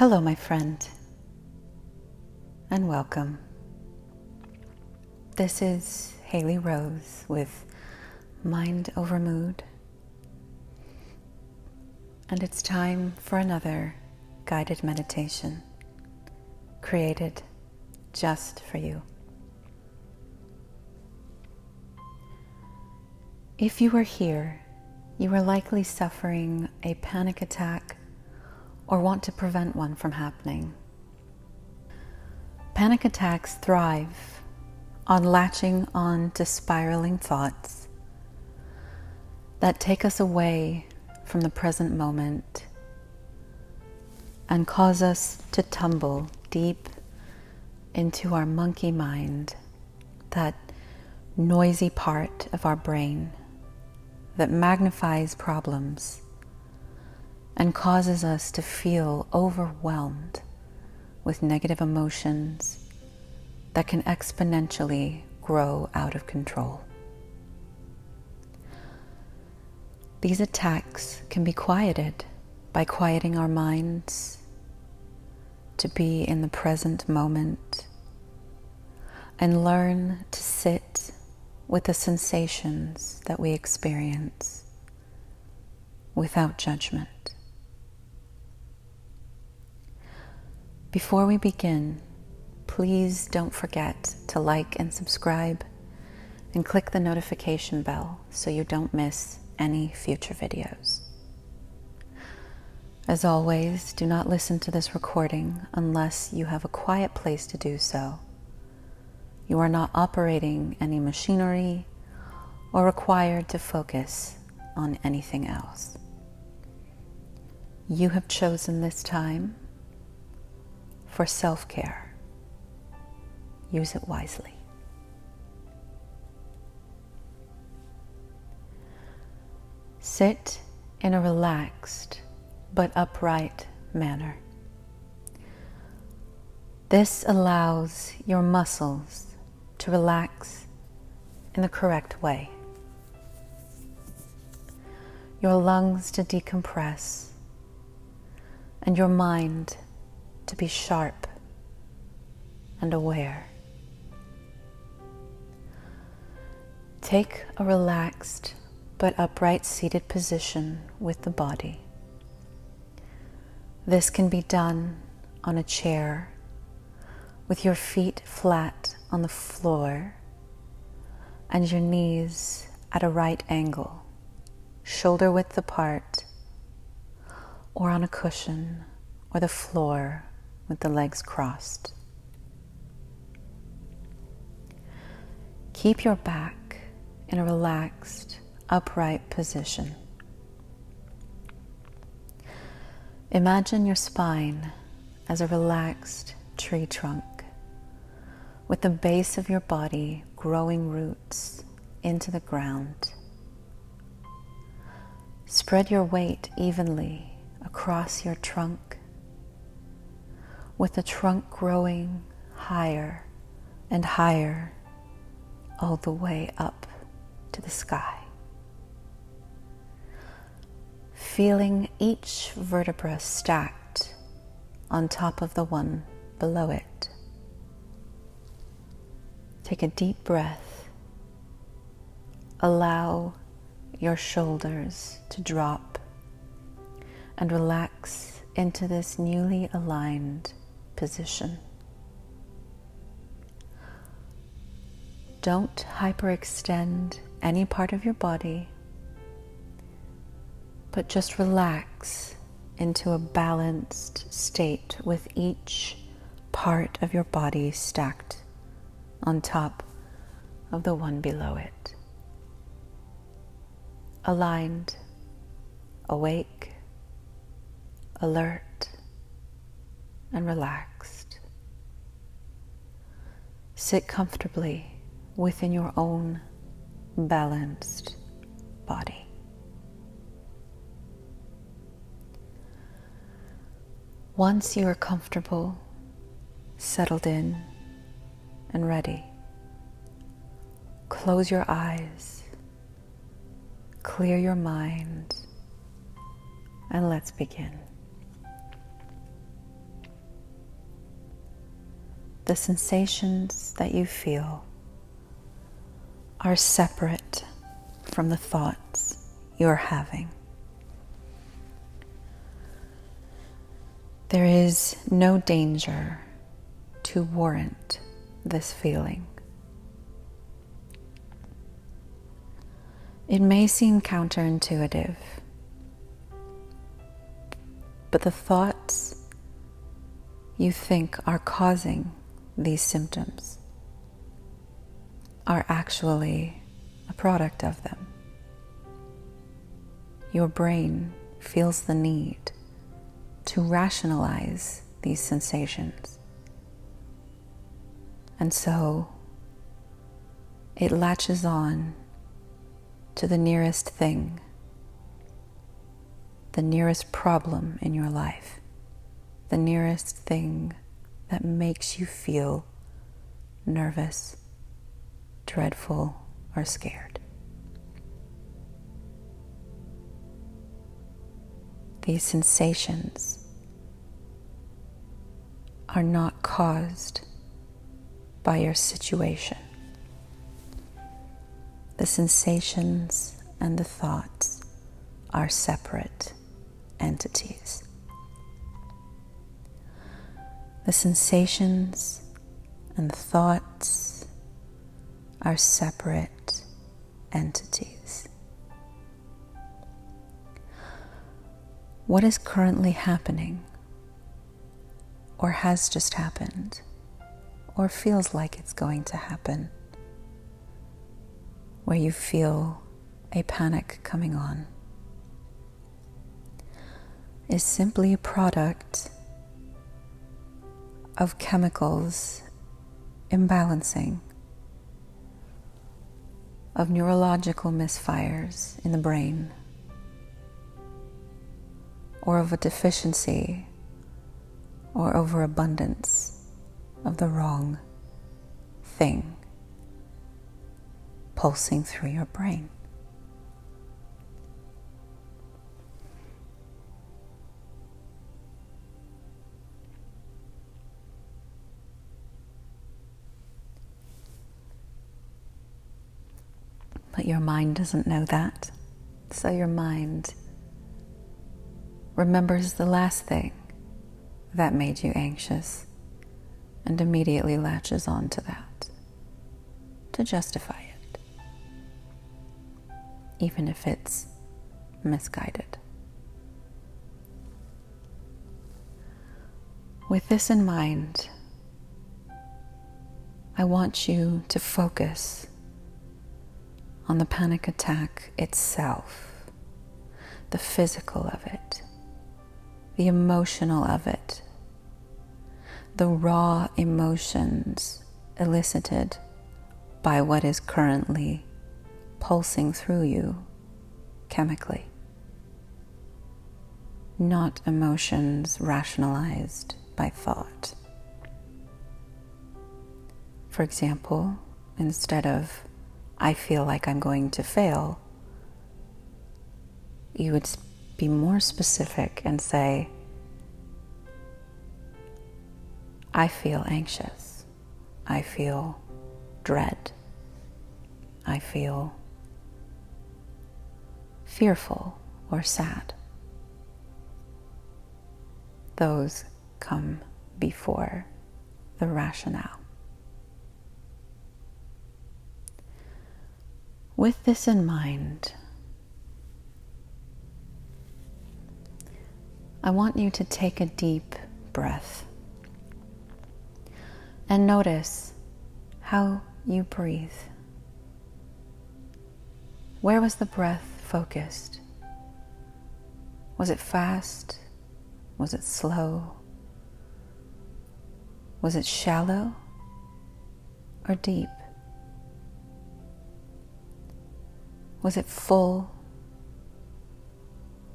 Hello, my friend, and welcome. This is Haley Rose with Mind Over Mood, and it's time for another guided meditation created just for you. If you are here, you are likely suffering a panic attack or want to prevent one from happening. Panic attacks thrive on latching on to spiraling thoughts that take us away from the present moment and cause us to tumble deep into our monkey mind, that noisy part of our brain that magnifies problems and causes us to feel overwhelmed with negative emotions that can exponentially grow out of control. These attacks can be quieted by quieting our minds to be in the present moment and learn to sit with the sensations that we experience without judgment. Before we begin, please don't forget to like and subscribe and click the notification bell so you don't miss any future videos. As always, do not listen to this recording unless you have a quiet place to do so. You are not operating any machinery or required to focus on anything else. You have chosen this time for self-care. Use it wisely. Sit in a relaxed but upright manner. This allows your muscles to relax in the correct way, your lungs to decompress, and your mind to be sharp and aware. Take a relaxed but upright seated position with the body. This can be done on a chair with your feet flat on the floor and your knees at a right angle, shoulder width apart, or on a cushion or the floor with the legs crossed. Keep your back in a relaxed, upright position. Imagine your spine as a relaxed tree trunk, with the base of your body growing roots into the ground. Spread your weight evenly across your trunk, with the trunk growing higher and higher all the way up to the sky. Feeling each vertebra stacked on top of the one below it. Take a deep breath. Allow your shoulders to drop and relax into this newly aligned position. Don't hyperextend any part of your body, but just relax into a balanced state with each part of your body stacked on top of the one below it. Aligned, awake, alert, and relaxed. Sit comfortably within your own balanced body. Once you are comfortable, settled in, and ready, close your eyes, clear your mind, and let's begin. the sensations that you feel are separate from the thoughts you're having. There is no danger to warrant this feeling. It may seem counterintuitive, but the thoughts you think are causing these symptoms are actually a product of them. Your brain feels the need to rationalize these sensations, and so it latches on to the nearest thing, the nearest problem in your life, the nearest thing that makes you feel nervous, dreadful, or scared. These sensations are not caused by your situation. The sensations and the thoughts are separate entities. The sensations and the thoughts are separate entities. What is currently happening, or has just happened, or feels like it's going to happen, where you feel a panic coming on, is simply a product of chemicals imbalancing, of neurological misfires in the brain, or of a deficiency or overabundance of the wrong thing pulsing through your brain. But your mind doesn't know that, so your mind remembers the last thing that made you anxious and immediately latches on to that to justify it, even if it's misguided. With this in mind, I want you to focus on the panic attack itself, the physical of it, the emotional of it, the raw emotions elicited by what is currently pulsing through you chemically, not emotions rationalized by thought. For example, instead of "I feel like I'm going to fail," you would be more specific and say, "I feel anxious. I feel dread. I feel fearful or sad." Those come before the rationale. With this in mind, I want you to take a deep breath and notice how you breathe. Where was the breath focused? Was it fast? Was it slow? Was it shallow or deep? Was it full?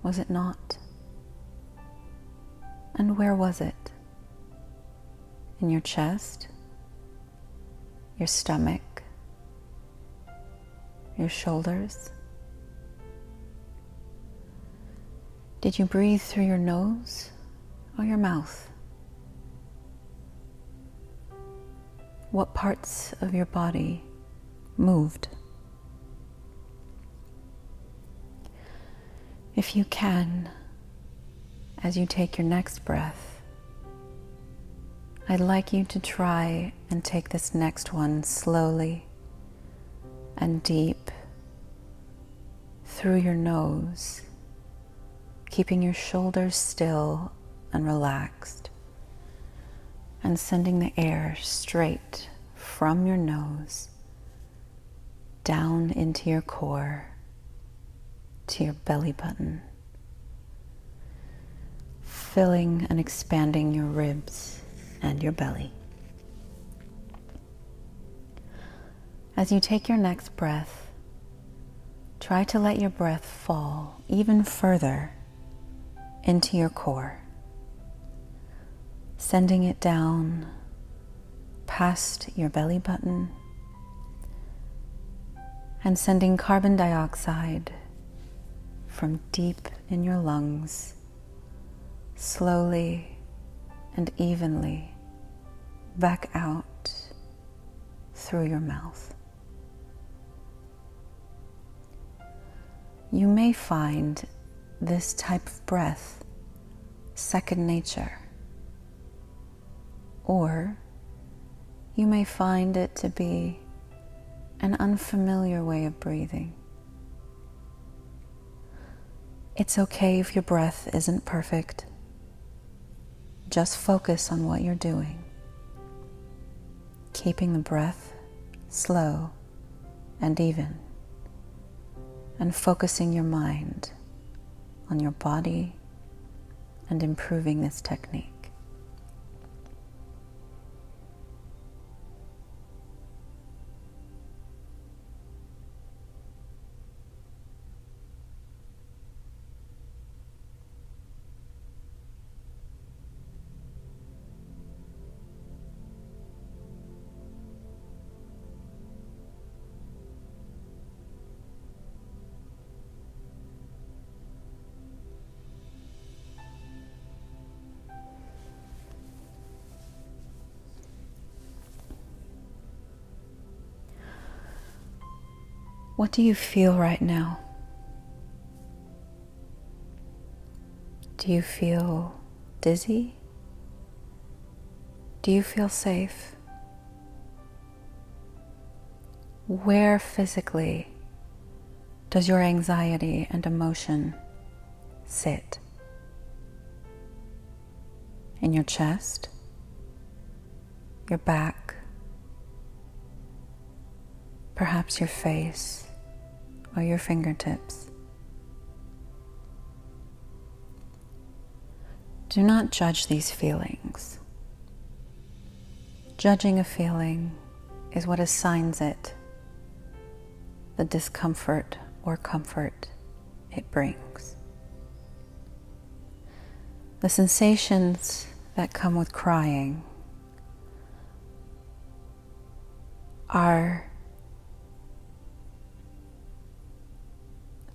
Was it not? And where was it? In your chest? Your stomach? Your shoulders? Did you breathe through your nose or your mouth? what parts of your body moved. If you can, as you take your next breath, I'd like you to try and take this next one slowly and deep through your nose, keeping your shoulders still and relaxed, and sending the air straight from your nose down into your core to your belly button, filling and expanding your ribs and your belly. As you take your next breath, try to let your breath fall even further into your core, sending it down past your belly button and sending carbon dioxide from deep in your lungs slowly and evenly back out through your mouth. You may find this type of breath second nature, or you may find it to be an unfamiliar way of breathing. It's okay if your breath isn't perfect. Just focus on what you're doing, keeping the breath slow and even, and focusing your mind on your body and improving this technique. What do you feel right now? Do you feel dizzy? Do you feel safe? Where physically does your anxiety and emotion sit? In your chest? Your back? Perhaps your face or your fingertips? Do not judge these feelings. Judging a feeling is what assigns it the discomfort or comfort it brings. The sensations that come with crying are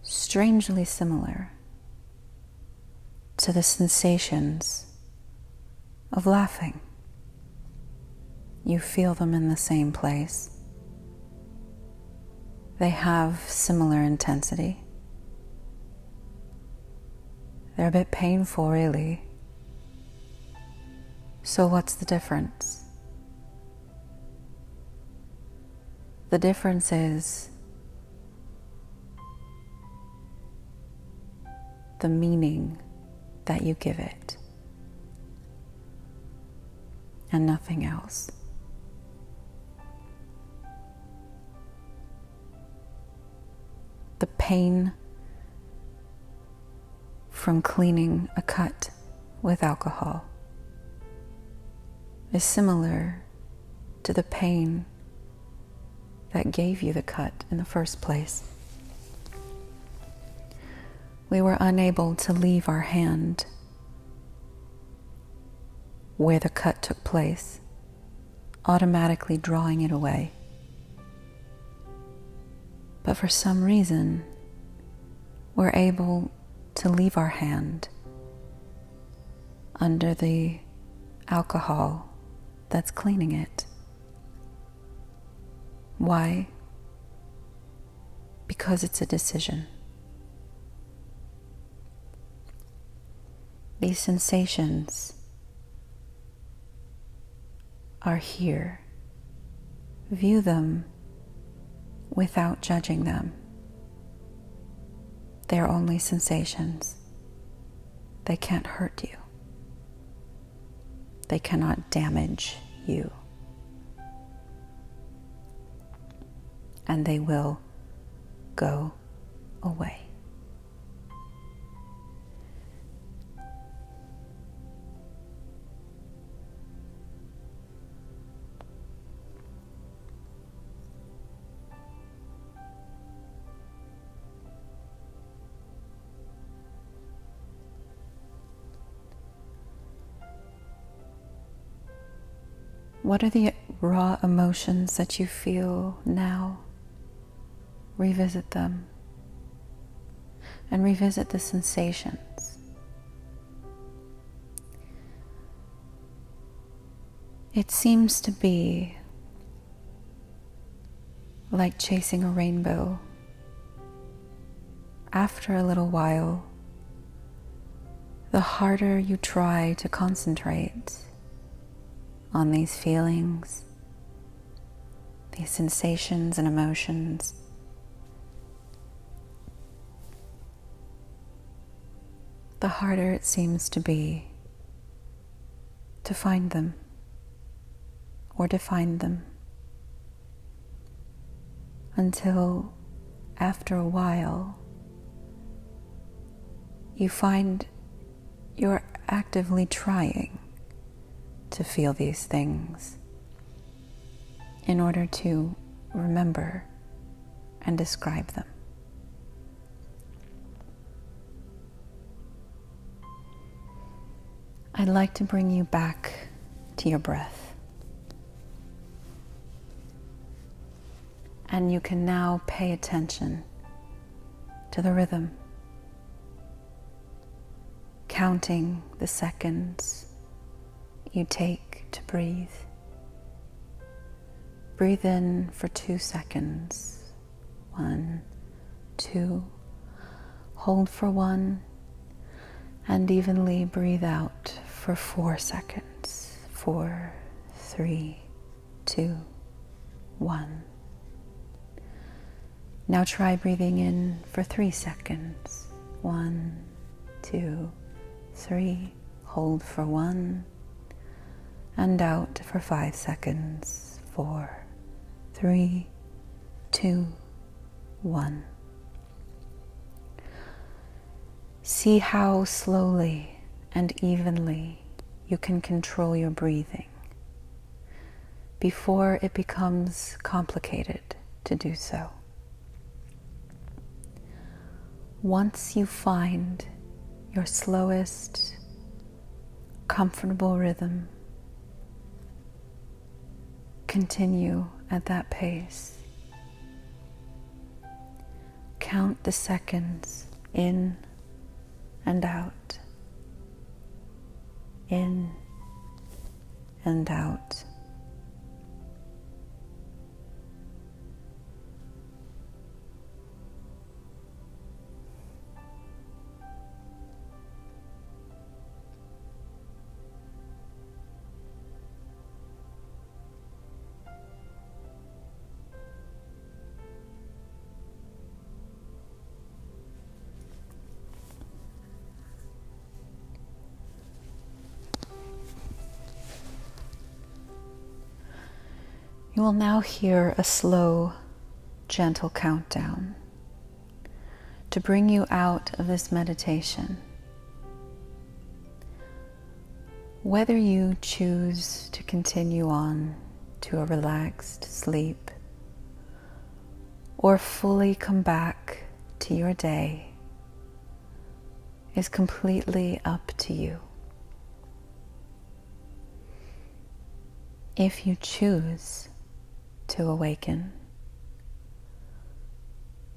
strangely similar to the sensations of laughing. You feel them in the same place. They have similar intensity. They're a bit painful, really. So what's the difference? The difference is the meaning that you give it, and nothing else. The pain from cleaning a cut with alcohol is similar to the pain that gave you the cut in the first place. We were unable to leave our hand where the cut took place, automatically drawing it away. But for some reason, we're able to leave our hand under the alcohol that's cleaning it. Why? Because it's a decision. These sensations are here. View them without judging them. They are only sensations. They can't hurt you. They cannot damage you. And they will go away. What are the raw emotions that you feel now? Revisit them. And revisit the sensations. It seems to be like chasing a rainbow. After a little while, the harder you try to concentrate on these feelings, these sensations and emotions, the harder it seems to be to find them or define them, until after a while you find you're actively trying to feel these things in order to remember and describe them. I'd like to bring you back to your breath. And you can now pay attention to the rhythm, counting the seconds you take to breathe. Breathe in for 2 seconds. 1, 2. Hold for 1. And evenly breathe out for 4 seconds. 4, 3, 2, 1. Now try breathing in for 3 seconds. 1, 2, 3. Hold for 1. And out for 5 seconds. 4, 3, 2, 1. See how slowly and evenly you can control your breathing before it becomes complicated to do so. Once you find your slowest, comfortable rhythm, continue at that pace. Count the seconds in and out, in and out. You will now hear a slow, gentle countdown to bring you out of this meditation. Whether you choose to continue on to a relaxed sleep or fully come back to your day is completely up to you. If you choose to awaken,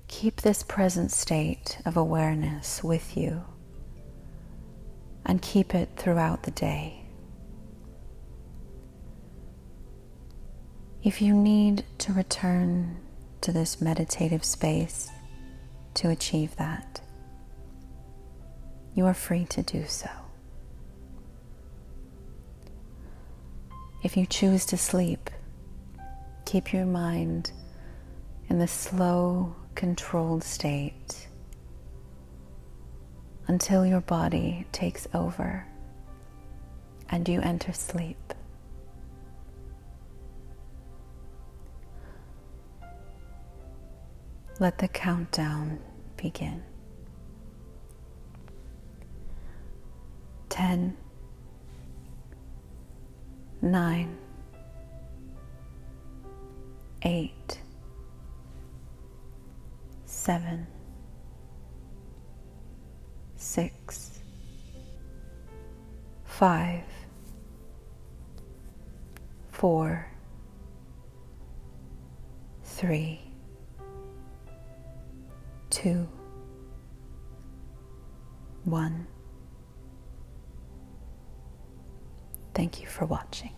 keep this present state of awareness with you and keep it throughout the day. If you need to return to this meditative space to achieve that, you are free to do so. If you choose to sleep, keep your mind in the slow, controlled state until your body takes over and you enter sleep. Let the countdown begin. 10, 9, 8, 7, 6, 5, 4, 3, 2, 1. Thank you for watching.